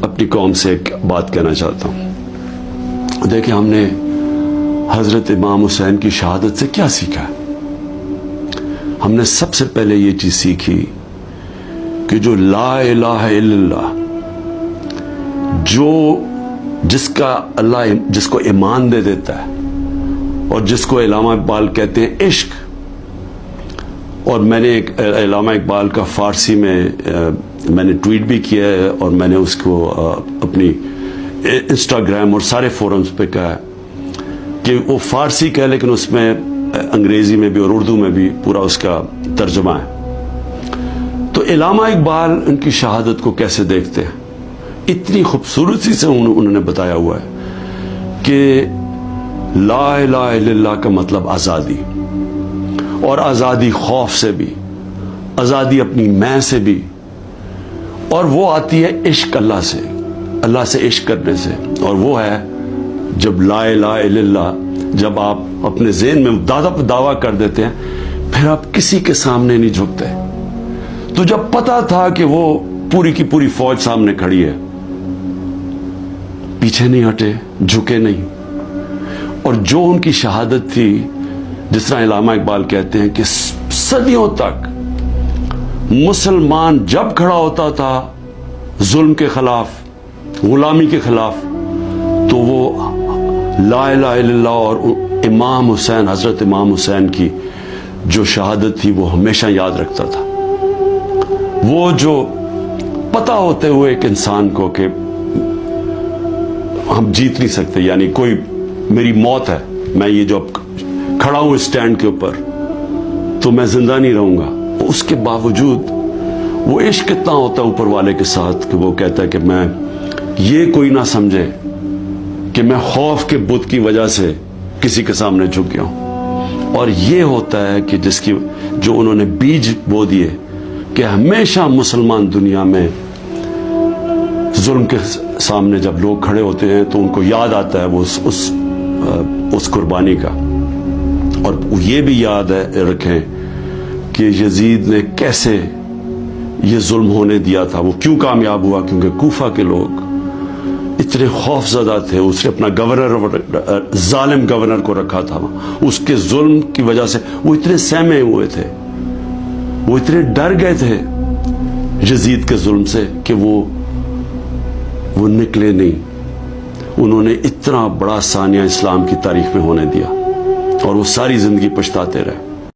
اپنی قوم سے ایک بات کہنا چاہتا ہوں. دیکھیں ہم نے حضرت امام حسین کی شہادت سے کیا سیکھا ہے؟ ہم نے سب سے پہلے یہ چیز سیکھی کہ جو لا الہ الا اللہ، جس کا اللہ جس کو ایمان دے دیتا ہے، اور جس کو علامہ اقبال کہتے ہیں عشق. اور میں نے ایک علامہ اقبال کا فارسی میں نے ٹویٹ بھی کیا ہے، اور میں نے اس کو اپنی انسٹاگرام اور سارے فورمز پہ کہا ہے کہ وہ فارسی کا ہے لیکن اس میں انگریزی میں بھی اور اردو میں بھی پورا اس کا ترجمہ ہے. تو علامہ اقبال ان کی شہادت کو کیسے دیکھتے ہیں؟ اتنی خوبصورتی سے انہوں نے بتایا ہوا ہے کہ لا الہ الا اللہ کا مطلب آزادی، اور آزادی خوف سے بھی، آزادی اپنی میں سے بھی، اور وہ آتی ہے عشق اللہ سے عشق کرنے سے. اور وہ ہے جب لا الہ الا اللہ جب آپ اپنے ذہن میں دعویٰ کر دیتے ہیں، پھر آپ کسی کے سامنے نہیں جھکتے. تو جب پتا تھا کہ وہ پوری کی پوری فوج سامنے کھڑی ہے، پیچھے نہیں ہٹے، جھکے نہیں. اور جو ان کی شہادت تھی، جس طرح علامہ اقبال کہتے ہیں کہ صدیوں تک مسلمان جب کھڑا ہوتا تھا ظلم کے خلاف، غلامی کے خلاف، تو وہ لا الہ الا اللہ اور امام حسین، حضرت امام حسین کی جو شہادت تھی وہ ہمیشہ یاد رکھتا تھا. وہ جو پتا ہوتے ہوئے ایک انسان کو کہ ہم جیت نہیں سکتے، یعنی کوئی میری موت ہے، میں یہ جو کھڑا ہوں اسٹینڈ کے اوپر تو میں زندہ نہیں رہوں گا، اس کے باوجود وہ عشق کتنا ہوتا ہے اوپر والے کے ساتھ کہ وہ کہتا ہے کہ میں یہ کوئی نہ سمجھے کہ میں خوف کے بت کی وجہ سے کسی کے سامنے جھک گیا ہوں. اور یہ ہوتا ہے کہ جو انہوں نے بیج بو دیے کہ ہمیشہ مسلمان دنیا میں ظلم کے سامنے جب لوگ کھڑے ہوتے ہیں تو ان کو یاد آتا ہے وہ اس قربانی کا. اور یہ بھی یاد رکھیں کہ یزید نے کیسے یہ ظلم ہونے دیا تھا. وہ کیوں کامیاب ہوا؟ کیونکہ کوفہ کے لوگ اتنے خوف زدہ تھے. اس نے اپنا ظالم گورنر کو رکھا تھا، اس کے ظلم کی وجہ سے وہ اتنے سہمے ہوئے تھے، وہ اتنے ڈر گئے تھے یزید کے ظلم سے کہ وہ نکلے نہیں. انہوں نے اتنا بڑا ثانیہ اسلام کی تاریخ میں ہونے دیا، اور وہ ساری زندگی پچھتاتے رہے.